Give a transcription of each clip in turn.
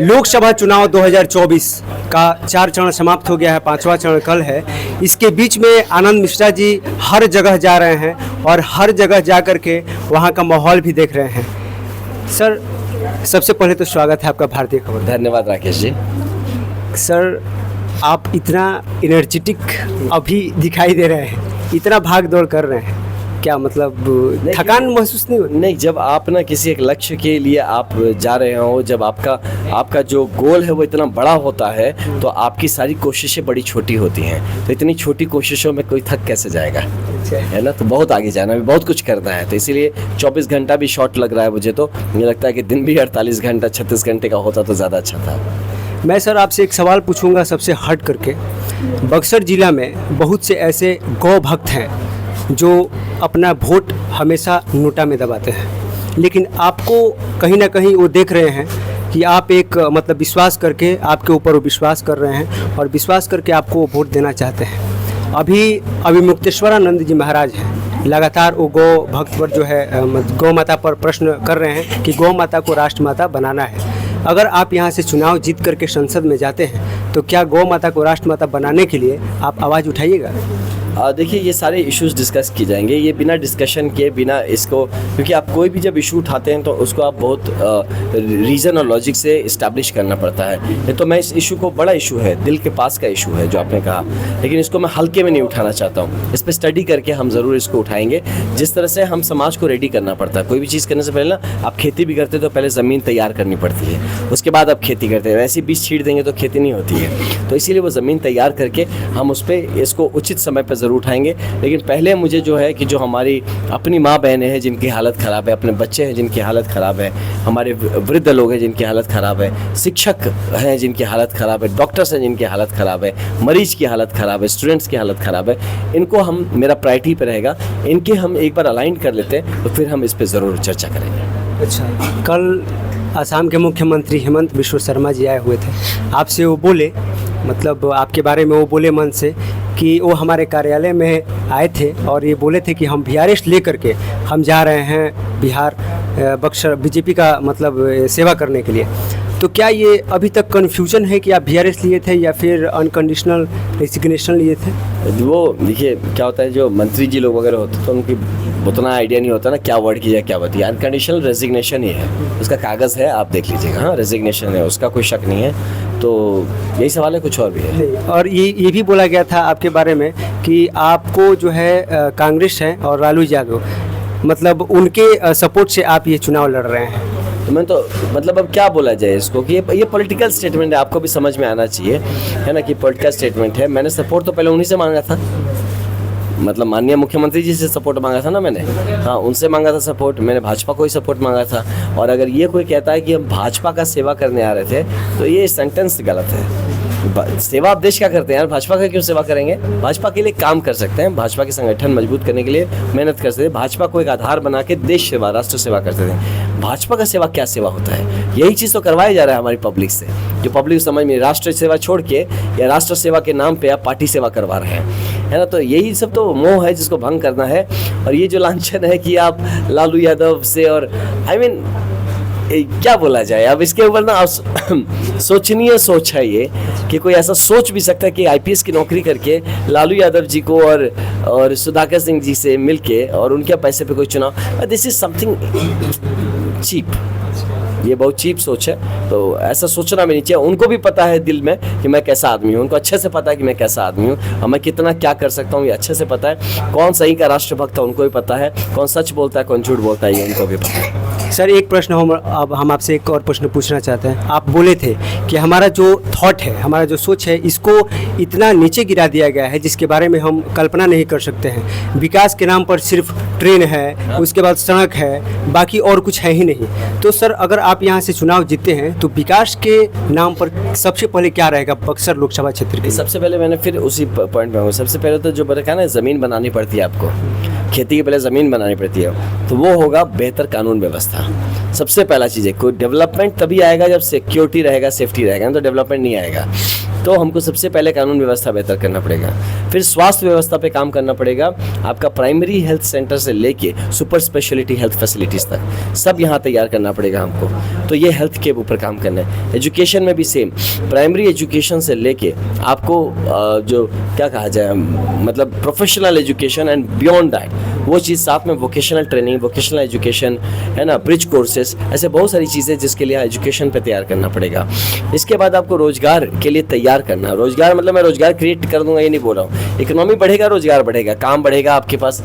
लोकसभा चुनाव 2024 का 4 चरण समाप्त हो गया है, 5वां चरण कल है। इसके बीच में आनंद मिश्रा जी हर जगह जा रहे हैं और हर जगह जा कर के वहाँ का माहौल भी देख रहे हैं। सर, सबसे पहले तो स्वागत है आपका भारतीय खबर। धन्यवाद राकेश जी। सर, आप इतना एनर्जेटिक अभी दिखाई दे रहे हैं, इतना भाग दौड़ कर रहे हैं, क्या मतलब थकान महसूस नहीं होती? नहीं, जब आप ना किसी एक लक्ष्य के लिए आप जा रहे हो, जब आपका जो गोल है वो इतना बड़ा होता है तो आपकी सारी कोशिशें बड़ी छोटी होती हैं। तो इतनी छोटी कोशिशों में कोई थक कैसे जाएगा, है ना। तो बहुत आगे जाना है, बहुत कुछ करना है। तो इसीलिए 24 घंटा भी शॉर्ट लग रहा है मुझे। तो मुझे लगता है कि दिन भी 48 घंटा 36 घंटे का होता तो ज़्यादा अच्छा था। मैं सर आपसे एक सवाल पूछूंगा सबसे हट करके। बक्सर जिला में बहुत से ऐसे गौ भक्त हैं जो अपना वोट हमेशा नोटा में दबाते हैं, लेकिन आपको कहीं ना कहीं वो देख रहे हैं कि आप एक मतलब विश्वास करके आपके ऊपर वो विश्वास कर रहे हैं और विश्वास करके आपको वो वोट देना चाहते हैं। अभी मुक्तेश्वरानंद जी महाराज हैं, लगातार वो गौ भक्त पर जो है गौ माता पर प्रश्न कर रहे हैं कि गौ माता को राष्ट्र माता बनाना है। अगर आप यहाँ से चुनाव जीत करके संसद में जाते हैं तो क्या गौ माता को राष्ट्र माता बनाने के लिए आप आवाज़ उठाइएगा? देखिए, ये सारे इश्यूज डिस्कस किए जाएंगे, ये बिना डिस्कशन के, बिना इसको, क्योंकि आप कोई भी जब इशू उठाते हैं तो उसको आप बहुत रीज़न और लॉजिक से इस्टेब्लिश करना पड़ता है। तो मैं इस इशू को, बड़ा इशू है, दिल के पास का इशू है जो आपने कहा, लेकिन इसको मैं हल्के में नहीं उठाना चाहता हूँ। इस पर स्टडी करके हम ज़रूर इसको उठाएंगे। जिस तरह से हम समाज को रेडी करना पड़ता है, कोई भी चीज़ करने से पहले ना, आप खेती भी करते तो पहले ज़मीन तैयार करनी पड़ती है, उसके बाद आप खेती करते हैं। वैसे बीज छीड़ देंगे तो खेती नहीं होती है। तो इसीलिए वो ज़मीन तैयार करके हम उस पर इसको उचित समय पर ज़रूर उठाएंगे। लेकिन पहले मुझे जो है कि जो हमारी अपनी माँ बहनें हैं जिनकी हालत ख़राब है, अपने बच्चे हैं जिनकी हालत ख़राब है, हमारे वृद्ध लोग हैं जिनकी हालत ख़राब है, शिक्षक हैं जिनकी हालत ख़राब है, डॉक्टर्स हैं जिनकी हालत ख़राब है, मरीज की हालत ख़राब है, स्टूडेंट्स की हालत ख़राब है, इनको हम, मेरा प्रायोरिटी पे रहेगा, इनके हम एक बार अलाइन कर लेते हैं तो फिर हम इस पर ज़रूर चर्चा करेंगे। अच्छा, कल असम के मुख्यमंत्री हेमंत बिश्व शर्मा जी आए हुए थे, आपसे वो बोले, मतलब आपके बारे में वो बोले मन से कि वो हमारे कार्यालय में आए थे और ये बोले थे कि हम VRS लेकर के हम जा रहे हैं बिहार बक्सर बीजेपी का मतलब सेवा करने के लिए। तो क्या ये अभी तक कन्फ्यूजन है कि आप VRS लिए थे या फिर अनकंडीशनल रेजिग्नेशन लिए थे? वो देखिए, क्या होता है, जो मंत्री जी लोग वगैरह होते तो उनकी उतना आइडिया नहीं होता ना क्या वर्ड की जाए, क्या बात है। अनकंडीशनल रेजिग्नेशन ही है, उसका कागज़ है, आप देख लीजिएगा। हाँ, रेजिग्नेशन है, उसका कोई शक नहीं है। तो यही सवाल है, कुछ और भी है। और ये भी बोला गया था आपके बारे में कि आपको जो है कांग्रेस है और लालू यादव, मतलब उनके सपोर्ट से आप ये चुनाव लड़ रहे हैं। तो मैं तो मतलब अब क्या बोला जाए इसको कि ये पॉलिटिकल स्टेटमेंट है, आपको भी समझ में आना चाहिए, है ना, कि पॉलिटिकल स्टेटमेंट है। मैंने सपोर्ट तो पहले उन्हीं से मांगा था, मतलब माननीय मुख्यमंत्री जी से सपोर्ट मांगा था ना मैंने। हाँ, उनसे मांगा था सपोर्ट, मैंने भाजपा को ही सपोर्ट मांगा था। और अगर ये कोई कहता है कि हम भाजपा का सेवा करने आ रहे थे तो ये सेंटेंस गलत है। सेवा आप देश का करते हैं यार, भाजपा का क्यों सेवा करेंगे? भाजपा के लिए काम कर सकते हैं, भाजपा के संगठन मजबूत करने के लिए मेहनत कर सकते हैं। भाजपा को एक आधार बना के देश सेवा, राष्ट्र सेवा करते थे। भाजपा का सेवा क्या सेवा होता है? यही चीज़ तो करवाया जा रहा है हमारी पब्लिक से, जो पब्लिक समझ में राष्ट्र सेवा छोड़ के या राष्ट्र सेवा के नाम पे आप पार्टी सेवा करवा रहे हैं, है ना। तो यही सब तो मोह है जिसको भंग करना है। और ये जो लांछन है कि आप लालू यादव से, और क्या बोला जाए अब इसके ऊपर ना, सोचनीय सोच है ये कि कोई ऐसा सोच भी सकता है कि IPS की नौकरी करके लालू यादव जी को और सुधाकर सिंह जी से मिलके और उनके पैसे पे कोई चुनाव, दिस इज समथिंग चीप। ये बहुत चीप सोच है, तो ऐसा सोचना भी नहीं चाहिए। उनको भी पता है दिल में कि मैं कैसा आदमी हूँ, उनको अच्छे से पता है कि मैं कैसा आदमी हूँ और मैं कितना क्या कर सकता हूँ, ये अच्छे से पता है। कौन सही का राष्ट्रभक्त है उनको भी पता है, कौन सच बोलता है कौन झूठ बोलता है ये उनको भी पता है। सर, एक प्रश्न हम आपसे एक और प्रश्न पूछना चाहते हैं। आप बोले थे कि हमारा जो थॉट है, हमारा जो सोच है, इसको इतना नीचे गिरा दिया गया है जिसके बारे में हम कल्पना नहीं कर सकते हैं। विकास के नाम पर सिर्फ ट्रेन है, उसके बाद सड़क है, बाकी और कुछ है ही नहीं। तो सर, अगर आप यहाँ से चुनाव जीतते हैं तो विकास के नाम पर सबसे पहले क्या रहेगा बक्सर लोकसभा क्षेत्र के? सबसे पहले मैंने फिर उसी पॉइंट में हूँ। सबसे पहले तो जो बताया ना, ज़मीन बनानी पड़ती है आपको, खेती के पहले ज़मीन बनानी पड़ती है, तो वो होगा बेहतर कानून व्यवस्था। सबसे पहला चीज़ है, कोई डेवलपमेंट तभी आएगा जब सिक्योरिटी रहेगा, सेफ्टी रहेगा, तो डेवलपमेंट नहीं आएगा। तो हमको सबसे पहले कानून व्यवस्था बेहतर करना पड़ेगा, फिर स्वास्थ्य व्यवस्था पे काम करना पड़ेगा। आपका प्राइमरी हेल्थ सेंटर से लेके सुपर स्पेशलिटी हेल्थ फैसिलिटीज़ तक सब यहाँ तैयार करना पड़ेगा हमको। तो ये हेल्थ के ऊपर काम करना है। एजुकेशन में भी सेम, प्राइमरी एजुकेशन से लेके आपको जो क्या कहा जाए, मतलब professional education and beyond that, वो चीज़ साथ में वोकेशनल ट्रेनिंग, वोकेशनल एजुकेशन है ना, ब्रिज कोर्सेज, ऐसे बहुत सारी चीज़ें जिसके लिए एजुकेशन पे तैयार करना पड़ेगा। इसके बाद आपको रोजगार के लिए तैयार करना। रोजगार मतलब मैं रोजगार क्रिएट कर दूंगा ये नहीं बोल रहा हूँ। इकोनॉमी बढ़ेगा, रोजगार बढ़ेगा, काम बढ़ेगा, आपके पास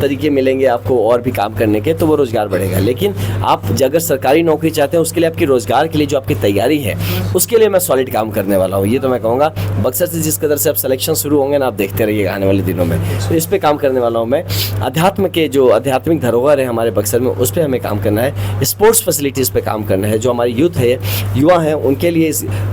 तरीके मिलेंगे आपको और भी काम करने के, तो वो रोजगार बढ़ेगा। लेकिन आप अगर सरकारी नौकरी चाहते हैं, उसके लिए आपकी रोजगार के लिए जो आपकी तैयारी है, उसके लिए मैं सॉलिड काम करने वाला हूँ। ये तो मैं कहूँगा बक्सर से जिस कदर से अब सिलेक्शन शुरू होंगे ना, आप देखते रहिएगा आने वाले दिनों में, तो इस पर काम करने वाला हूँ मैं। अध्यात्म के जो आध्यात्मिक धरोहर है हमारे बक्सर में, उस पर हमें काम करना है। स्पोर्ट्स फैसिलिटीज़ पे काम करना है। जो हमारी यूथ है, युवा हैं, उनके लिए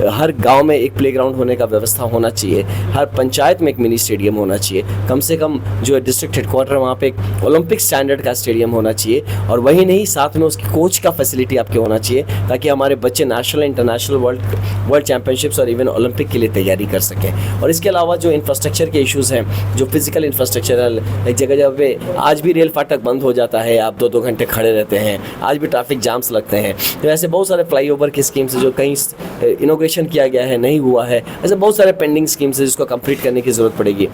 हर गांव में एक प्लेग्राउंड होने का व्यवस्था होना चाहिए, हर पंचायत में एक मिनी स्टेडियम होना चाहिए, कम से कम जो डिस्ट्रिक्ट हेडक्वार्टर वहाँ पे एक ओलंपिक स्टैंडर्ड का स्टेडियम होना चाहिए। और वही नहीं, साथ में उसकी कोच का फैसिलिटी आपके होना चाहिए, ताकि हमारे बच्चे नेशनल, इंटरनेशनल, वर्ल्ड चैंपियनशिप्स और इवन ओलंपिक के लिए तैयारी कर सकें। और इसके अलावा जो इंफ्रास्ट्रक्चर के इशूज़ हैं, जो फिजिकल इंफ्रास्ट्रक्चर, एक जगह पे आज भी रेल फाटक बंद हो जाता है, आप 2-2 घंटे खड़े रहते हैं, आज भी ट्रैफिक जाम्स लगते हैं। तो ऐसे बहुत सारे फ्लाईओवर की स्कीम्स जो कहीं इनोग्रेशन किया गया है, नहीं हुआ है, ऐसे बहुत सारे पेंडिंग स्कीम्स है जिसको कंप्लीट करने की ज़रूरत पड़ेगी।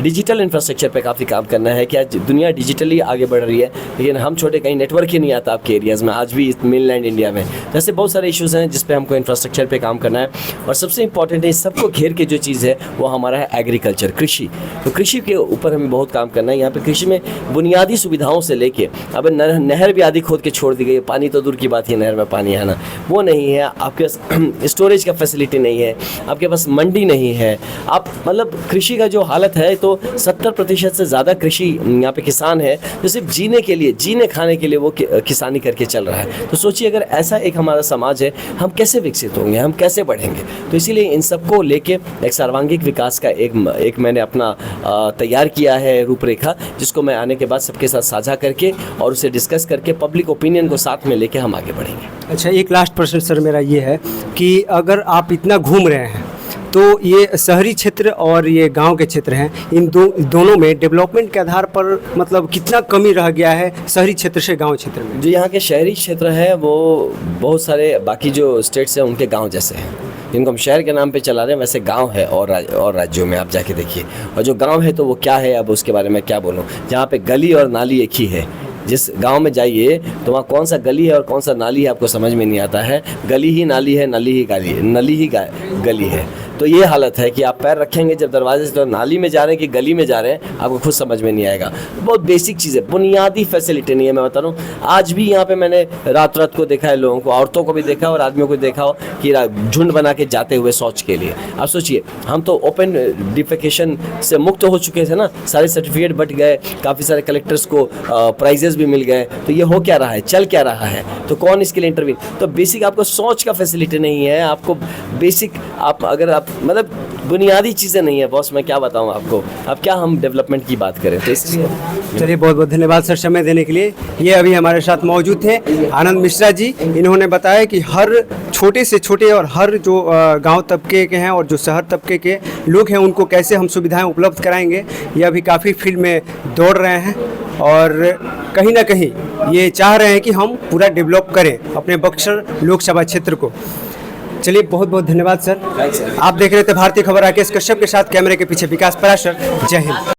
डिजिटल इंफ्रास्ट्रक्चर पे काफ़ी काम करना है कि आज दुनिया डिजिटली आगे बढ़ रही है, लेकिन हम छोटे, कहीं नेटवर्क ही नहीं आता आपके एरियाज़ में, आज भी मेनलैंड इंडिया में। तो ऐसे बहुत सारे इशूज़ हैं जिस पे हमको इंफ्रास्ट्रक्चर पे काम करना है। और सबसे इंपॉर्टेंट है, सबको घेर के जो चीज़ है वो हमारा है एग्रीकल्चर, कृषि। तो कृषि के ऊपर हमें बहुत काम करना है। यहाँ पे कृषि में बुनियादी सुविधाओं से लेके, अब नहर भी आधी खोद के छोड़ दी गई है, पानी तो दूर की बात है, नहर में पानी है ना, वो नहीं है, आपके पास स्टोरेज का फैसिलिटी नहीं है, आपके पास मंडी नहीं है, आप मतलब कृषि का जो हालत है, तो 70% से ज़्यादा कृषि यहाँ पे किसान है जो सिर्फ जीने के लिए, जीने खाने के लिए वो किसानी करके चल रहा है। तो सोचिए अगर ऐसा एक हमारा समाज है, हम कैसे विकसित होंगे, हम कैसे बढ़ेंगे। तो इसीलिए इन सबको लेके एक सर्वांगीण विकास का एक मैंने अपना तैयार किया है रूपरेखा, जिसको मैं आने के बाद सबके साथ साझा करके और उसे डिस्कस करके पब्लिक ओपिनियन को साथ में लेके हम आगे बढ़ेंगे। अच्छा, एक लास्ट प्रश्न सर मेरा ये है कि अगर आप इतना घूम रहे हैं, तो ये शहरी क्षेत्र और ये गांव के क्षेत्र हैं, इन दोनों में डेवलपमेंट के आधार पर मतलब कितना कमी रह गया है शहरी क्षेत्र से गांव क्षेत्र में? जो यहाँ के शहरी क्षेत्र है वो बहुत सारे बाकी जो स्टेट्स हैं उनके गांव जैसे हैं, जिनको हम शहर के नाम पे चला रहे हैं, वैसे गांव है और राज्यों में आप जाके देखिए। और जो गांव है तो वो क्या है, अब उसके बारे में क्या बोलूँ, जहाँ पे गली और नाली एक ही है। जिस गांव में जाइए तो वहाँ कौन सा गली है और कौन सा नाली है आपको समझ में नहीं आता है। गली ही नाली है, नली ही गली है। तो ये हालत है कि आप पैर रखेंगे जब दरवाजे से, तो नाली में जा रहे हैं कि गली में जा रहे हैं, आपको खुद समझ में नहीं आएगा। बहुत बेसिक चीज़ें, बुनियादी फैसिलिटी नहीं है। मैं बता रहा हूँ, आज भी यहाँ पे मैंने रात को देखा है, लोगों को, औरतों को भी देखा और आदमियों को देखा हो कि झुंड बना के जाते हुए शौच के लिए। आप सोचिए, हम तो ओपन डिफेकेशन से मुक्त हो चुके थे ना, सारे सर्टिफिकेट बट गए, काफ़ी सारे कलेक्टर्स को प्राइजेस भी मिल गए। तो ये हो क्या रहा है, चल क्या रहा है, तो कौन इसके लिए इंटरव्यू? तो बेसिक आपको शौच का फैसिलिटी नहीं है, आपको बेसिक अगर मतलब बुनियादी चीज़ें नहीं है बॉस, मैं क्या बताऊं आपको, अब क्या हम डेवलपमेंट की बात करें। तो इसलिए चलिए, बहुत बहुत धन्यवाद सर समय देने के लिए। ये अभी हमारे साथ मौजूद थे आनंद मिश्रा जी। इन्होंने बताया कि हर छोटे से छोटे और हर जो गांव तबके के हैं और जो शहर तबके के लोग हैं, उनको कैसे हम सुविधाएं उपलब्ध कराएंगे। ये अभी काफ़ी फील्ड में दौड़ रहे हैं और कहीं ना कहीं ये चाह रहे हैं कि हम पूरा डेवलप करें अपने बक्सर लोकसभा क्षेत्र को। चलिए, बहुत बहुत धन्यवाद सर। आप देख रहे थे भारतीय खबर, राकेश कश्यप के साथ, कैमरे के पीछे विकास पराशर। जय हिंद।